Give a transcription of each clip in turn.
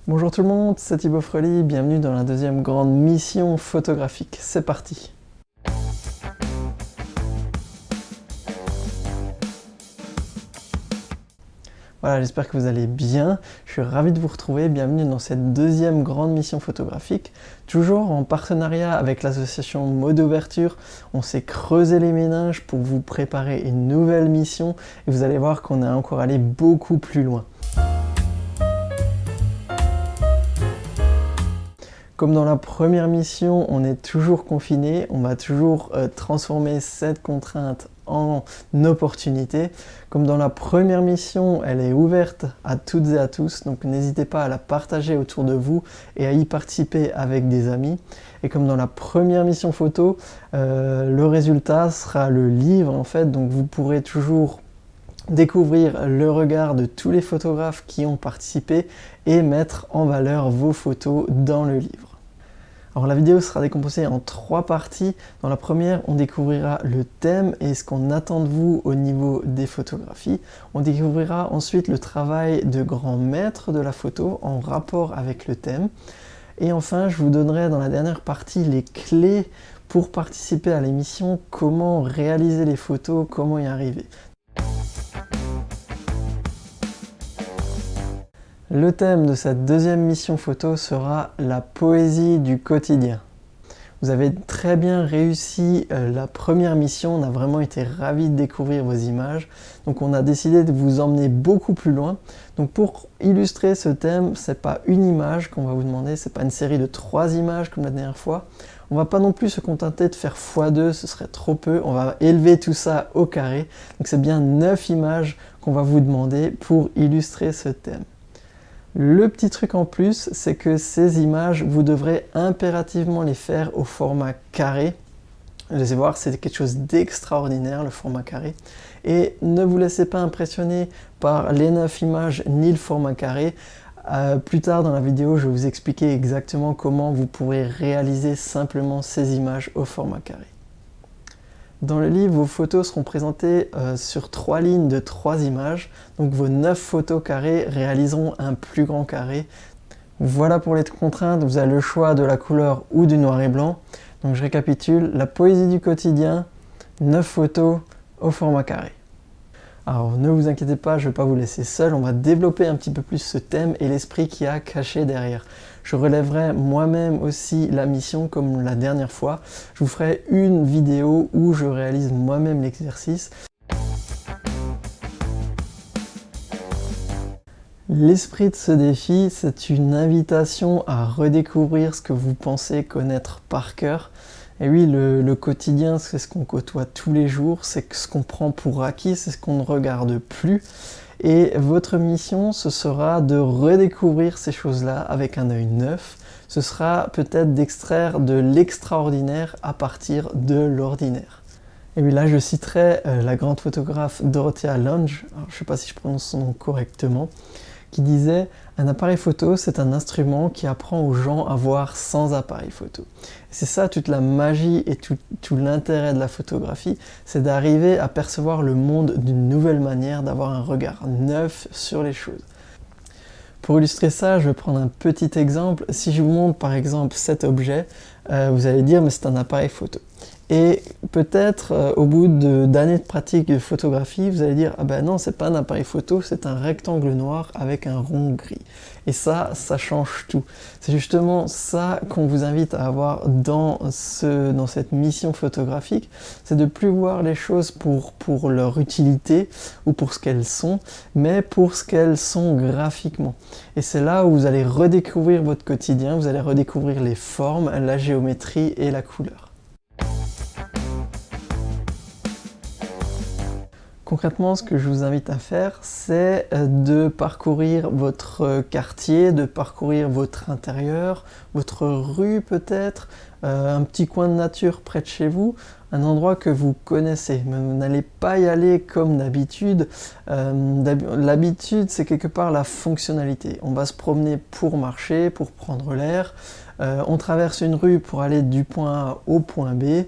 Bonjour tout le monde, c'est Thibaut Frely, bienvenue dans la deuxième grande mission photographique. C'est parti! Voilà, j'espère que vous allez bien. Je suis ravi de vous retrouver. Bienvenue dans cette deuxième grande mission photographique. Toujours en partenariat avec l'association Mots d'Ouverture, on s'est creusé les méninges pour vous préparer une nouvelle mission et vous allez voir qu'on est encore allé beaucoup plus loin. Comme dans la première mission, on est toujours confiné, on va toujours transformer cette contrainte en opportunité. Comme dans la première mission, elle est ouverte à toutes et à tous, donc n'hésitez pas à la partager autour de vous et à y participer avec des amis. Et comme dans la première mission photo, le résultat sera le livre en fait, donc vous pourrez toujours découvrir le regard de tous les photographes qui ont participé et mettre en valeur vos photos dans le livre. Alors la vidéo sera décomposée en 3 parties. Dans la première, on découvrira le thème et ce qu'on attend de vous au niveau des photographies. On découvrira ensuite le travail de grands maîtres de la photo en rapport avec le thème. Et enfin, je vous donnerai dans la dernière partie les clés pour participer à l'émission, comment réaliser les photos, comment y arriver. Le thème de cette deuxième mission photo sera la poésie du quotidien. Vous avez très bien réussi la première mission, on a vraiment été ravis de découvrir vos images. Donc on a décidé de vous emmener beaucoup plus loin. Donc pour illustrer ce thème, c'est pas une image qu'on va vous demander, c'est pas une série de 3 images comme la dernière fois. On va pas non plus se contenter de faire x2, ce serait trop peu, on va élever tout ça au carré. Donc c'est bien 9 images qu'on va vous demander pour illustrer ce thème. Le petit truc en plus, c'est que ces images, vous devrez impérativement les faire au format carré. Vous allez voir, c'est quelque chose d'extraordinaire, le format carré. Et ne vous laissez pas impressionner par les 9 images ni le format carré. Plus tard dans la vidéo, je vais vous expliquer exactement comment vous pourrez réaliser simplement ces images au format carré. Dans le livre, vos photos seront présentées sur 3 lignes de 3 images. Donc vos 9 photos carrées réaliseront un plus grand carré. Voilà pour les contraintes, vous avez le choix de la couleur ou du noir et blanc. Donc je récapitule, la poésie du quotidien, 9 photos au format carré. Alors ne vous inquiétez pas, je ne vais pas vous laisser seul, on va développer un petit peu plus ce thème et l'esprit qu'il y a caché derrière. Je relèverai moi-même aussi la mission comme la dernière fois. Je vous ferai une vidéo où je réalise moi-même l'exercice. L'esprit de ce défi, c'est une invitation à redécouvrir ce que vous pensez connaître par cœur. Et oui, le quotidien, c'est ce qu'on côtoie tous les jours, c'est ce qu'on prend pour acquis, c'est ce qu'on ne regarde plus. Et votre mission, ce sera de redécouvrir ces choses-là avec un œil neuf. Ce sera peut-être d'extraire de l'extraordinaire à partir de l'ordinaire. Et oui, là, je citerai la grande photographe Dorothea Lange, je ne sais pas si je prononce son nom correctement, qui disait « Un appareil photo, c'est un instrument qui apprend aux gens à voir sans appareil photo ». C'est ça toute la magie et tout l'intérêt de la photographie, c'est d'arriver à percevoir le monde d'une nouvelle manière, d'avoir un regard neuf sur les choses. Pour illustrer ça, je vais prendre un petit exemple. Si je vous montre par exemple cet objet, vous allez dire « mais c'est un appareil photo ». Et peut-être au bout d'années de pratique de photographie, vous allez dire « ah ben non, c'est pas un appareil photo, c'est un rectangle noir avec un rond gris ». Et ça change tout. C'est justement ça qu'on vous invite à avoir dans cette mission photographique, c'est de plus voir les choses pour leur utilité ou pour ce qu'elles sont, mais pour ce qu'elles sont graphiquement. Et c'est là où vous allez redécouvrir votre quotidien, vous allez redécouvrir les formes, la géométrie et la couleur. Concrètement, ce que je vous invite à faire, c'est de parcourir votre quartier, de parcourir votre intérieur, votre rue peut-être, un petit coin de nature près de chez vous, un endroit que vous connaissez. Mais vous n'allez pas y aller comme d'habitude. L'habitude, c'est quelque part la fonctionnalité. On va se promener pour marcher, pour prendre l'air. On traverse une rue pour aller du point A au point B.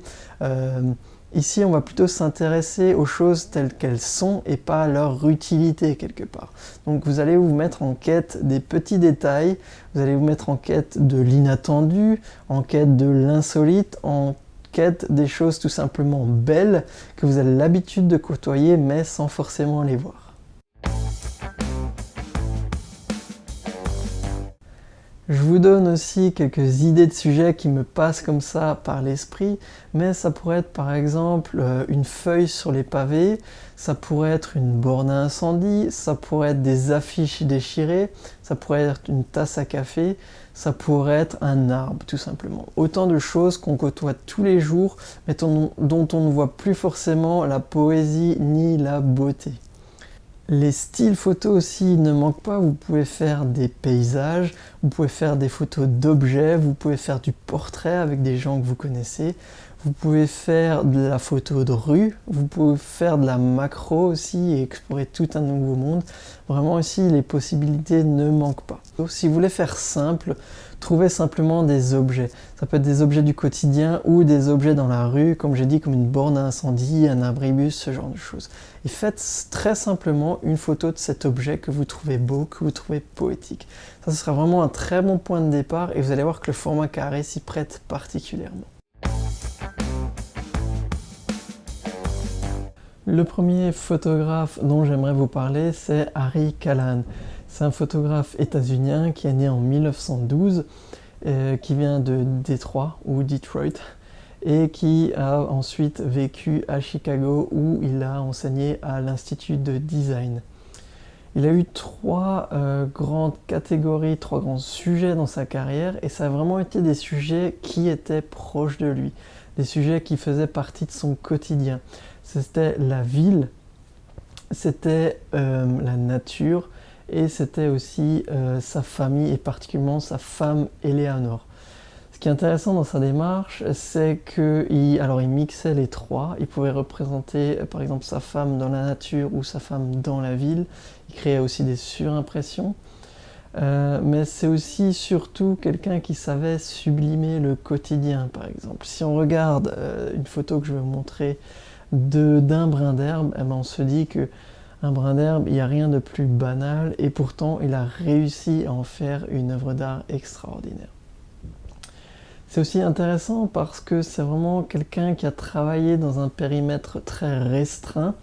Ici, on va plutôt s'intéresser aux choses telles qu'elles sont et pas à leur utilité quelque part. Donc vous allez vous mettre en quête des petits détails, vous allez vous mettre en quête de l'inattendu, en quête de l'insolite, en quête des choses tout simplement belles que vous avez l'habitude de côtoyer mais sans forcément les voir. Je vous donne aussi quelques idées de sujets qui me passent comme ça par l'esprit, mais ça pourrait être par exemple une feuille sur les pavés, ça pourrait être une borne à incendie, ça pourrait être des affiches déchirées, ça pourrait être une tasse à café, ça pourrait être un arbre tout simplement. Autant de choses qu'on côtoie tous les jours, mais dont on ne voit plus forcément la poésie ni la beauté. Les styles photos aussi ne manquent pas, vous pouvez faire des paysages, vous pouvez faire des photos d'objets, vous pouvez faire du portrait avec des gens que vous connaissez, vous pouvez faire de la photo de rue, vous pouvez faire de la macro aussi et explorer tout un nouveau monde. Vraiment ici, les possibilités ne manquent pas. Donc, si vous voulez faire simple, trouvez simplement des objets. Ça peut être des objets du quotidien ou des objets dans la rue, comme j'ai dit, comme une borne à incendie, un abribus, ce genre de choses. Et faites très simplement une photo de cet objet que vous trouvez beau, que vous trouvez poétique. Ça, ce sera vraiment un très bon point de départ et vous allez voir que le format carré s'y prête particulièrement. Le premier photographe dont j'aimerais vous parler, c'est Harry Callahan. C'est un photographe états-unien qui est né en 1912, qui vient de Détroit ou Detroit, et qui a ensuite vécu à Chicago où il a enseigné à l'Institut de Design. Il a eu trois grandes catégories, trois grands sujets dans sa carrière, et ça a vraiment été des sujets qui étaient proches de lui, des sujets qui faisaient partie de son quotidien. C'était la ville, c'était la nature et c'était aussi sa famille et particulièrement sa femme Eleanor. Ce qui est intéressant dans sa démarche, c'est qu'il mixait les trois. Il pouvait représenter par exemple sa femme dans la nature ou sa femme dans la ville. Il créait aussi des surimpressions. Mais c'est aussi surtout quelqu'un qui savait sublimer le quotidien par exemple. Si on regarde une photo que je vais vous montrer d'un brin d'herbe, on se dit que un brin d'herbe, il n'y a rien de plus banal et pourtant il a réussi à en faire une œuvre d'art extraordinaire. C'est aussi intéressant parce que c'est vraiment quelqu'un qui a travaillé dans un périmètre très restreint.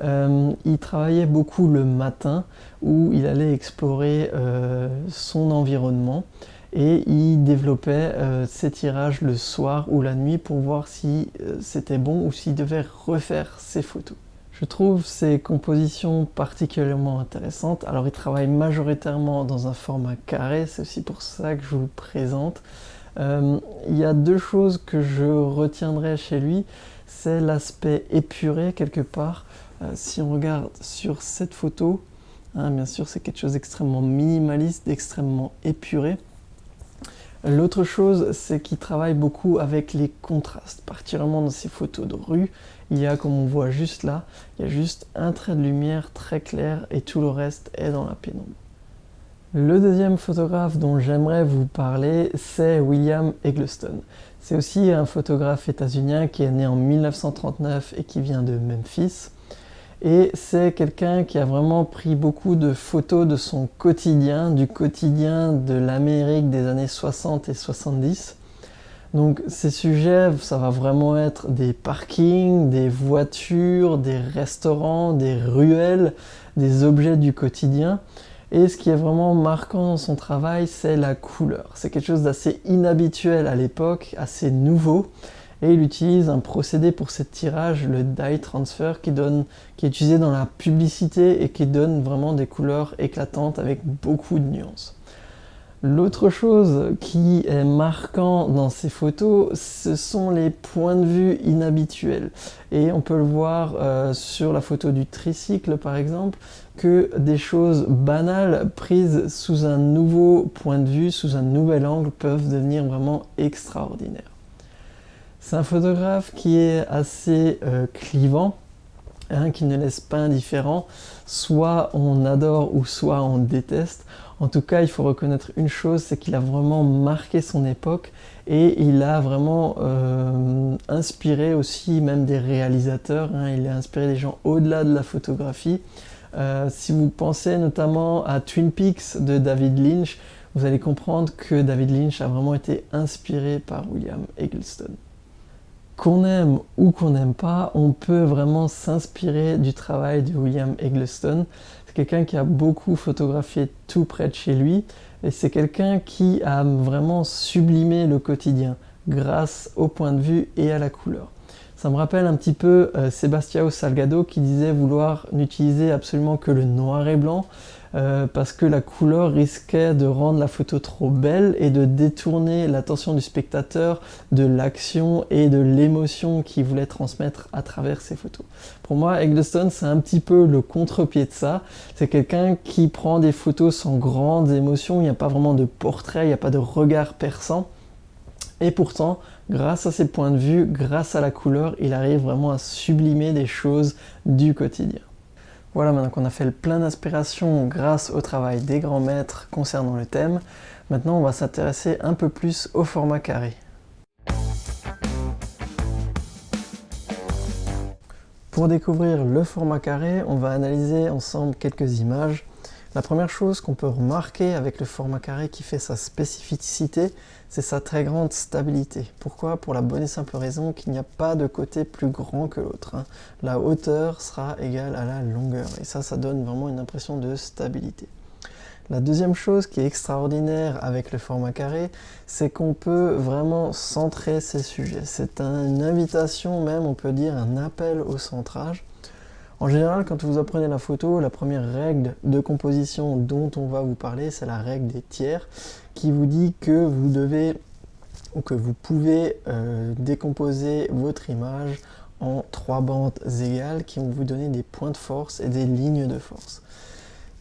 Il travaillait beaucoup le matin où il allait explorer son environnement. Et il développait ses tirages le soir ou la nuit pour voir si c'était bon ou s'il devait refaire ses photos. Je trouve ces compositions particulièrement intéressantes. Alors il travaille majoritairement dans un format carré, c'est aussi pour ça que je vous le présente. Il y a deux choses que je retiendrai chez lui, c'est l'aspect épuré quelque part. Si on regarde sur cette photo, bien sûr c'est quelque chose d'extrêmement minimaliste, d'extrêmement épuré. L'autre chose, c'est qu'il travaille beaucoup avec les contrastes, particulièrement dans ces photos de rue. Il y a, comme on voit juste là, il y a juste un trait de lumière très clair et tout le reste est dans la pénombre. Le deuxième photographe dont j'aimerais vous parler, c'est William Eggleston. C'est aussi un photographe états-unien qui est né en 1939 et qui vient de Memphis. Et c'est quelqu'un qui a vraiment pris beaucoup de photos de son quotidien, du quotidien de l'Amérique des années 60 et 70. Donc ces sujets, ça va vraiment être des parkings, des voitures, des restaurants, des ruelles, des objets du quotidien. Et ce qui est vraiment marquant dans son travail, c'est la couleur. C'est quelque chose d'assez inhabituel à l'époque, assez nouveau. Et il utilise un procédé pour ces tirages, le dye transfer, qui est utilisé dans la publicité et qui donne vraiment des couleurs éclatantes avec beaucoup de nuances. L'autre chose qui est marquant dans ces photos, ce sont les points de vue inhabituels. Et on peut le voir sur la photo du tricycle par exemple, que des choses banales prises sous un nouveau point de vue, sous un nouvel angle, peuvent devenir vraiment extraordinaires. C'est un photographe qui est assez clivant. qui ne laisse pas indifférent. Soit on adore ou soit on déteste. En tout cas, il faut reconnaître une chose, c'est qu'il a vraiment marqué son époque et il a vraiment inspiré aussi même des réalisateurs. Il a inspiré des gens au-delà de la photographie. Si vous pensez notamment à Twin Peaks de David Lynch, vous allez comprendre que David Lynch a vraiment été inspiré par William Eggleston. Qu'on aime ou qu'on n'aime pas, on peut vraiment s'inspirer du travail de William Eggleston. C'est quelqu'un qui a beaucoup photographié tout près de chez lui et c'est quelqu'un qui a vraiment sublimé le quotidien grâce au point de vue et à la couleur. Ça me rappelle un petit peu Sebastião Salgado qui disait vouloir n'utiliser absolument que le noir et blanc parce que la couleur risquait de rendre la photo trop belle et de détourner l'attention du spectateur de l'action et de l'émotion qu'il voulait transmettre à travers ses photos. Pour moi, Eggleston, c'est un petit peu le contre-pied de ça. C'est quelqu'un qui prend des photos sans grandes émotions, il n'y a pas vraiment de portrait, il n'y a pas de regard perçant. Et pourtant, grâce à ses points de vue, grâce à la couleur, il arrive vraiment à sublimer des choses du quotidien. Voilà, maintenant qu'on a fait le plein d'inspiration grâce au travail des grands maîtres concernant le thème, maintenant on va s'intéresser un peu plus au format carré. Pour découvrir le format carré, on va analyser ensemble quelques images. La première chose qu'on peut remarquer avec le format carré qui fait sa spécificité, c'est sa très grande stabilité. Pourquoi? Pour la bonne et simple raison qu'il n'y a pas de côté plus grand que l'autre. La hauteur sera égale à la longueur et ça donne vraiment une impression de stabilité. La deuxième chose qui est extraordinaire avec le format carré, c'est qu'on peut vraiment centrer ses sujets. C'est une invitation même, on peut dire un appel au centrage. En général, quand vous apprenez la photo, la première règle de composition dont on va vous parler, c'est la règle des tiers, qui vous dit que vous devez ou que vous pouvez décomposer votre image en 3 bandes égales qui vont vous donner des points de force et des lignes de force.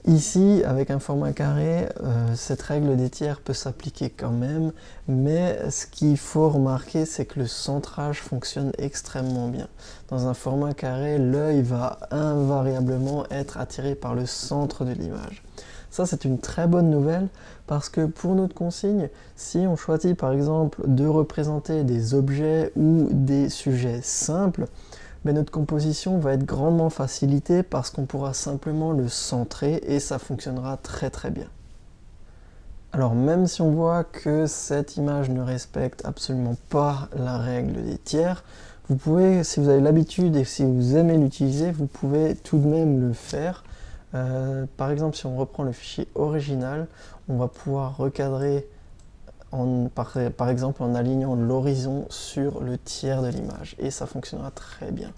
Ici, avec un format carré, cette règle des tiers peut s'appliquer quand même, mais ce qu'il faut remarquer, c'est que le centrage fonctionne extrêmement bien. Dans un format carré, l'œil va invariablement être attiré par le centre de l'image. Ça, c'est une très bonne nouvelle parce que pour notre consigne, si on choisit par exemple de représenter des objets ou des sujets simples, notre composition va être grandement facilitée parce qu'on pourra simplement le centrer et ça fonctionnera très très bien. Alors même si on voit que cette image ne respecte absolument pas la règle des tiers, vous pouvez, si vous avez l'habitude et si vous aimez l'utiliser, vous pouvez tout de même le faire. Par exemple, si on reprend le fichier original, on va pouvoir recadrer par exemple en alignant l'horizon sur le tiers de l'image et ça fonctionnera très bien.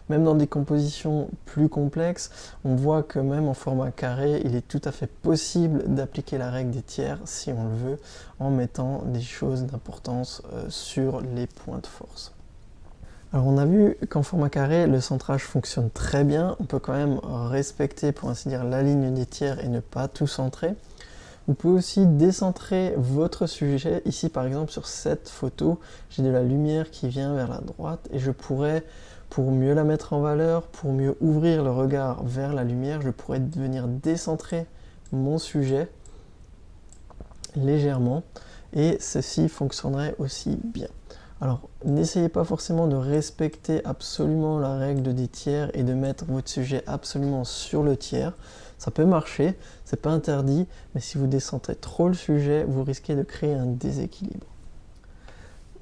Même dans des compositions plus complexes, on voit que même en format carré, il est tout à fait possible d'appliquer la règle des tiers si on le veut en mettant des choses d'importance sur les points de force. Alors on a vu qu'en format carré, le centrage fonctionne très bien. On peut quand même respecter, pour ainsi dire, la ligne des tiers et ne pas tout centrer. Vous pouvez aussi décentrer votre sujet. Ici par exemple sur cette photo, j'ai de la lumière qui vient vers la droite et je pourrais, pour mieux la mettre en valeur, pour mieux ouvrir le regard vers la lumière, je pourrais venir décentrer mon sujet légèrement et ceci fonctionnerait aussi bien. Alors n'essayez pas forcément de respecter absolument la règle des tiers et de mettre votre sujet absolument sur le tiers. Ça peut marcher, c'est pas interdit, mais si vous décentrez trop le sujet, vous risquez de créer un déséquilibre.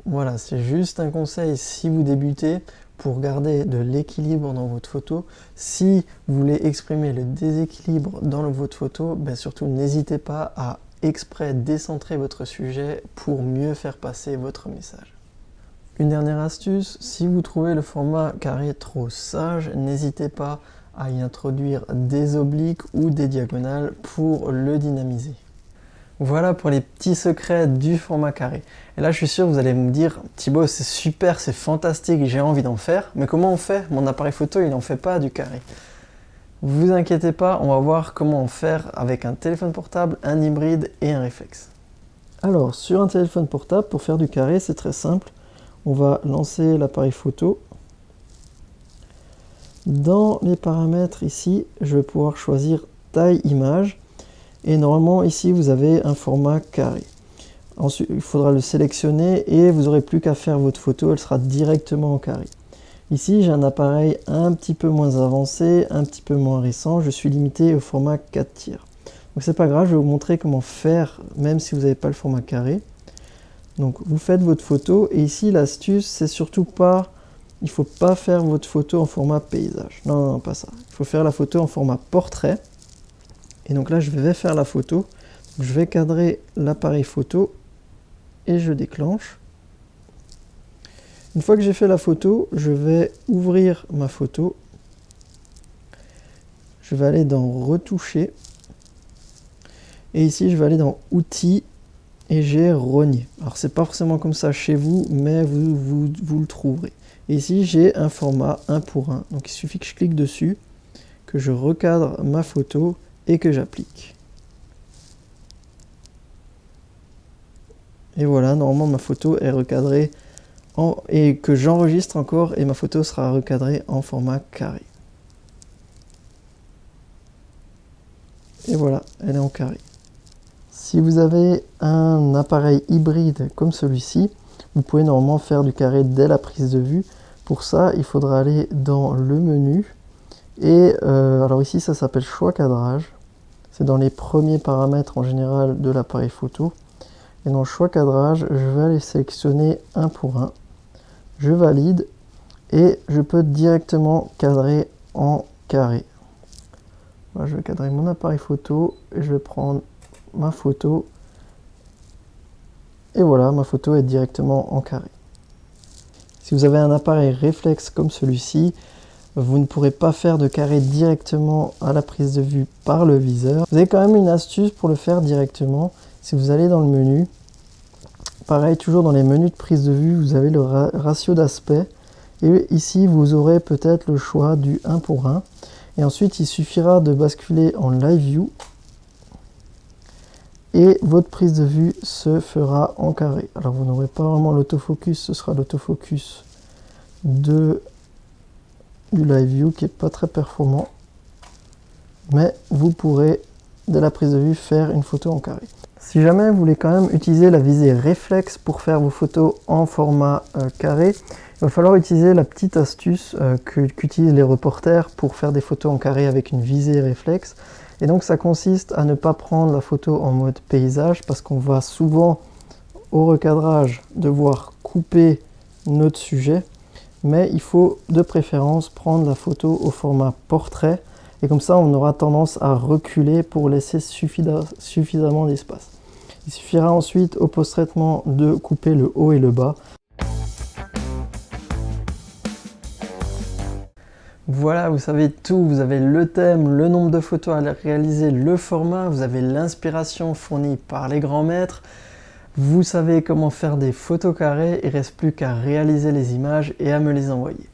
Voilà, c'est juste un conseil si vous débutez pour garder de l'équilibre dans votre photo. Si vous voulez exprimer le déséquilibre dans votre photo, surtout n'hésitez pas à exprès décentrer votre sujet pour mieux faire passer votre message. Une dernière astuce, si vous trouvez le format carré trop sage, n'hésitez pas à y introduire des obliques ou des diagonales pour le dynamiser. Voilà pour les petits secrets du format carré. Et là je suis sûr que vous allez me dire, Thibaut c'est super, c'est fantastique, j'ai envie d'en faire, mais comment on fait? Mon appareil photo il n'en fait pas du carré. Vous inquiétez pas, on va voir comment en faire avec un téléphone portable, un hybride et un réflexe. Alors sur un téléphone portable, pour faire du carré c'est très simple. On va lancer l'appareil photo. Dans les paramètres ici, je vais pouvoir choisir taille image. Et normalement ici, vous avez un format carré. Ensuite, il faudra le sélectionner et vous n'aurez plus qu'à faire votre photo, elle sera directement en carré. Ici, j'ai un appareil un petit peu moins avancé, un petit peu moins récent. Je suis limité au format 4 tiers. Donc c'est pas grave, je vais vous montrer comment faire, même si vous n'avez pas le format carré. Donc vous faites votre photo et ici l'astuce, c'est surtout pas, il faut pas faire votre photo en format paysage. Non, non, non, pas ça. Il faut faire la photo en format portrait. Et donc là, je vais faire la photo. Je vais cadrer l'appareil photo et je déclenche. Une fois que j'ai fait la photo, je vais ouvrir ma photo. Je vais aller dans retoucher. Et ici, je vais aller dans outils et j'ai rogné. Alors, c'est pas forcément comme ça chez vous, mais vous le trouverez. Et ici, j'ai un format 1 pour 1. Donc, il suffit que je clique dessus, que je recadre ma photo et que j'applique. Et voilà, normalement, ma photo est recadrée et que j'enregistre encore et ma photo sera recadrée en format carré. Et voilà, elle est en carré. Si vous avez un appareil hybride comme celui-ci, vous pouvez normalement faire du carré dès la prise de vue. Pour ça, il faudra aller dans le menu. Et alors ici, ça s'appelle choix cadrage. C'est dans les premiers paramètres en général de l'appareil photo. Et dans choix cadrage, je vais aller sélectionner 1 pour 1. Je valide et je peux directement cadrer en carré. Voilà, je vais cadrer mon appareil photo et je vais prendre ma photo. Et voilà, ma photo est directement en carré. Si vous avez un appareil réflexe comme celui-ci, vous ne pourrez pas faire de carré directement à la prise de vue par le viseur. Vous avez quand même une astuce pour le faire directement. Si vous allez dans le menu, pareil, toujours dans les menus de prise de vue, vous avez le ratio d'aspect. Et ici, vous aurez peut-être le choix du 1 pour 1. Et ensuite, il suffira de basculer en Live View. Et votre prise de vue se fera en carré. Alors, vous n'aurez pas vraiment l'autofocus, ce sera l'autofocus du Live View qui n'est pas très performant. Mais vous pourrez, dès la prise de vue, faire une photo en carré. Si jamais vous voulez quand même utiliser la visée réflexe pour faire vos photos en format carré, il va falloir utiliser la petite astuce qu'utilisent les reporters pour faire des photos en carré avec une visée réflexe. Et donc ça consiste à ne pas prendre la photo en mode paysage parce qu'on va souvent au recadrage devoir couper notre sujet, mais il faut de préférence prendre la photo au format portrait et comme ça on aura tendance à reculer pour laisser suffisamment d'espace. Il suffira ensuite au post-traitement de couper le haut et le bas. Voilà, vous savez tout, vous avez le thème, le nombre de photos à réaliser, le format, vous avez l'inspiration fournie par les grands maîtres, vous savez comment faire des photos carrées, il ne reste plus qu'à réaliser les images et à me les envoyer.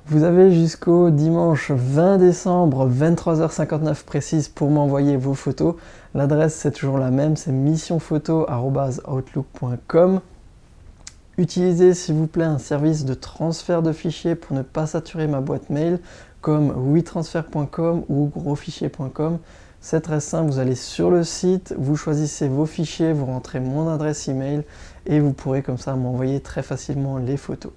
Vous avez jusqu'au dimanche 20 décembre, 23h59 précise pour m'envoyer vos photos. L'adresse c'est toujours la même, c'est missionphoto@outlook.com. Utilisez s'il vous plaît un service de transfert de fichiers pour ne pas saturer ma boîte mail comme WeTransfer.com ou grosfichier.com. C'est très simple, vous allez sur le site, vous choisissez vos fichiers, vous rentrez mon adresse email et vous pourrez comme ça m'envoyer très facilement les photos.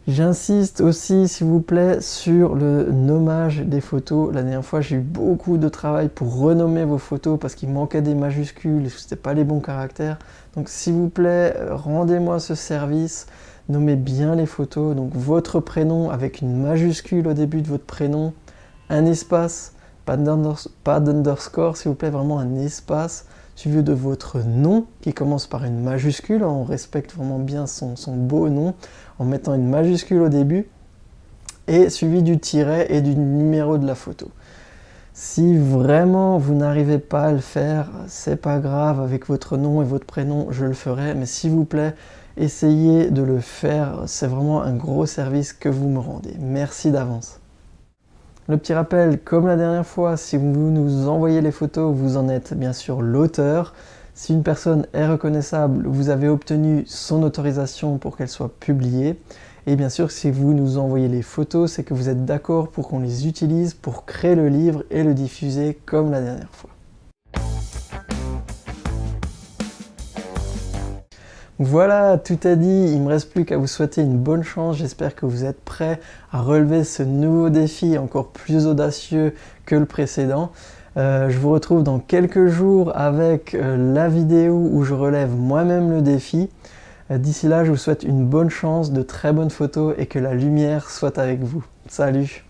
J'insiste aussi, s'il vous plaît, sur le nommage des photos. La dernière fois, j'ai eu beaucoup de travail pour renommer vos photos parce qu'il manquait des majuscules et ce n'était pas les bons caractères. Donc, s'il vous plaît, rendez-moi ce service. Nommez bien les photos. Donc, votre prénom avec une majuscule au début de votre prénom, un espace, pas d'underscore, s'il vous plaît, vraiment un espace, suivi de votre nom qui commence par une majuscule. On respecte vraiment bien son beau nom en mettant une majuscule au début et suivi du tiret et du numéro de la photo. Si vraiment vous n'arrivez pas à le faire, c'est pas grave, avec votre nom et votre prénom, je le ferai, mais s'il vous plaît, essayez de le faire, c'est vraiment un gros service que vous me rendez. Merci d'avance. Le petit rappel, comme la dernière fois, si vous nous envoyez les photos, vous en êtes bien sûr l'auteur. Si une personne est reconnaissable, vous avez obtenu son autorisation pour qu'elle soit publiée. Et bien sûr, si vous nous envoyez les photos, c'est que vous êtes d'accord pour qu'on les utilise pour créer le livre et le diffuser comme la dernière fois. Voilà, tout est dit, il ne me reste plus qu'à vous souhaiter une bonne chance, j'espère que vous êtes prêts à relever ce nouveau défi encore plus audacieux que le précédent. Je vous retrouve dans quelques jours avec la vidéo où je relève moi-même le défi. D'ici là, je vous souhaite une bonne chance, de très bonnes photos et que la lumière soit avec vous. Salut!